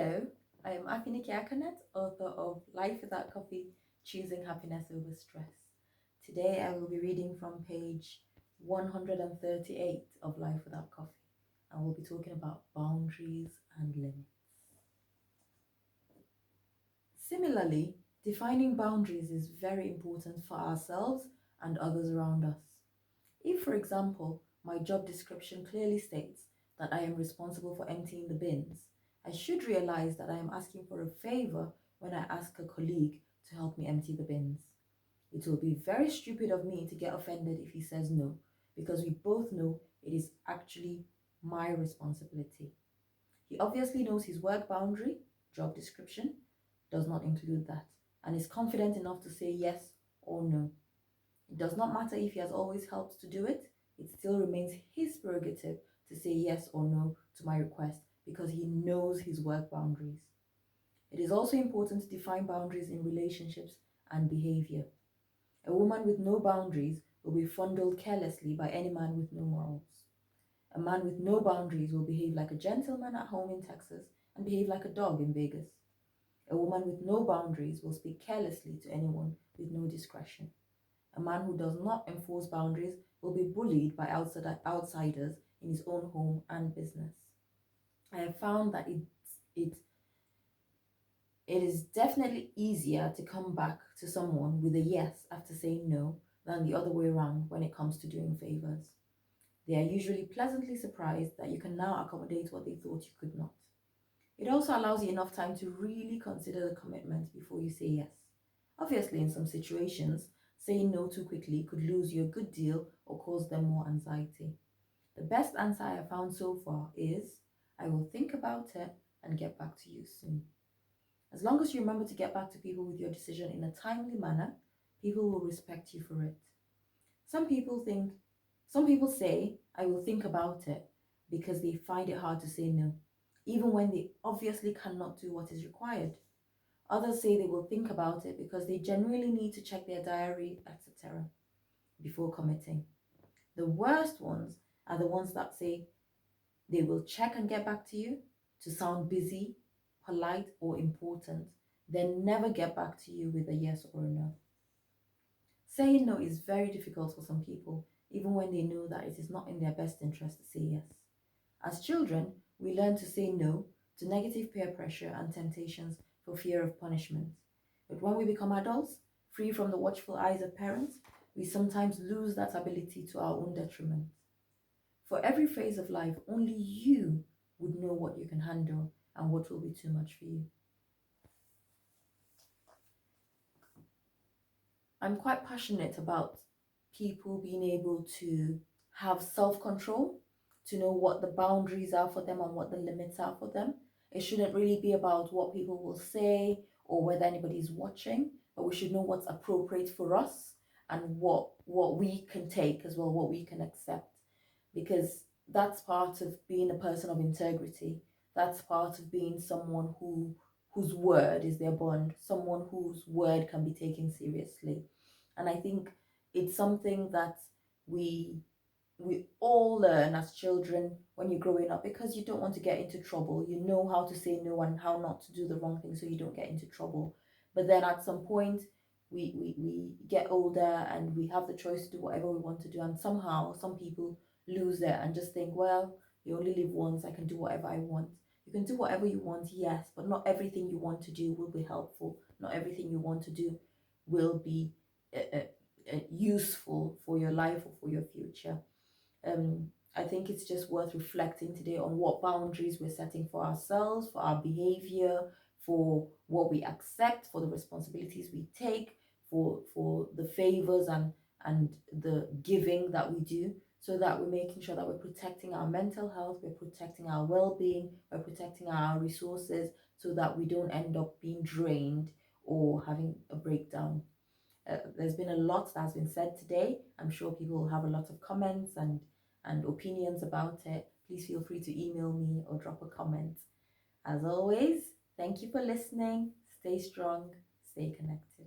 Hello, I am Afiniki Akanet, author of Life Without Coffee, Choosing Happiness Over Stress. Today I will be reading from page 138 of Life Without Coffee, and we'll be talking about boundaries and limits. Similarly, defining boundaries is very important for ourselves and others around us. If, for example, my job description clearly states that I am responsible for emptying the bins, I should realize that I am asking for a favor when I ask a colleague to help me empty the bins. It will be very stupid of me to get offended if he says no, because we both know it is actually my responsibility. He obviously knows his work boundary, job description, does not include that, and is confident enough to say yes or no. It does not matter if he has always helped to do it, it still remains his prerogative to say yes or no to my request because he knows his work boundaries. It is also important to define boundaries in relationships and behavior. A woman with no boundaries will be fondled carelessly by any man with no morals. A man with no boundaries will behave like a gentleman at home in Texas and behave like a dog in Vegas. A woman with no boundaries will speak carelessly to anyone with no discretion. A man who does not enforce boundaries will be bullied by outsiders in his own home and business. I have found that it is definitely easier to come back to someone with a yes after saying no than the other way around when it comes to doing favors. They are usually pleasantly surprised that you can now accommodate what they thought you could not. It also allows you enough time to really consider the commitment before you say yes. Obviously, in some situations, saying no too quickly could lose you a good deal or cause them more anxiety. The best answer I have found so far is, I will think about it and get back to you soon. As long as you remember to get back to people with your decision in a timely manner, people will respect you for it. Some people think, some people say, I will think about it because they find it hard to say no, even when they obviously cannot do what is required. Others say they will think about it because they genuinely need to check their diary, etc., before committing. The worst ones are the ones that say they will check and get back to you to sound busy, polite, or important, then never get back to you with a yes or a no. Saying no is very difficult for some people, even when they know that it is not in their best interest to say yes. As children, we learn to say no to negative peer pressure and temptations for fear of punishment. But when we become adults, free from the watchful eyes of parents, we sometimes lose that ability to our own detriment. For every phase of life, only you would know what you can handle and what will be too much for you. I'm quite passionate about people being able to have self-control, to know what the boundaries are for them and what the limits are for them. It shouldn't really be about what people will say or whether anybody's watching, but we should know what's appropriate for us and what we can take as well, what we can accept, because that's part of being a person of integrity. That's part of being someone whose word is their bond, someone whose word can be taken seriously. And I think it's something that we we all learn as children when you're growing up, because you don't want to get into trouble. You know how to say no and how not to do the wrong thing so you don't get into trouble. But then at some point, we get older and we have the choice to do whatever we want to do. And somehow, some people lose it and just think, well, you only live once, I can do whatever I want. You can do whatever you want, yes, but not everything you want to do will be helpful. Not everything you want to do will be useful for your life or for your future. I think it's just worth reflecting today on what boundaries we're setting for ourselves, for our behavior, for what we accept, for the responsibilities we take, for the favors and the giving that we do, so that we're making sure that we're protecting our mental health, we're protecting our well-being, we're protecting our resources, so that we don't end up being drained or having a breakdown. There's been a lot that has been said today. I'm sure people will have a lot of comments and opinions about it. Please feel free to email me or drop a comment. As always, thank you for listening. Stay strong, stay connected.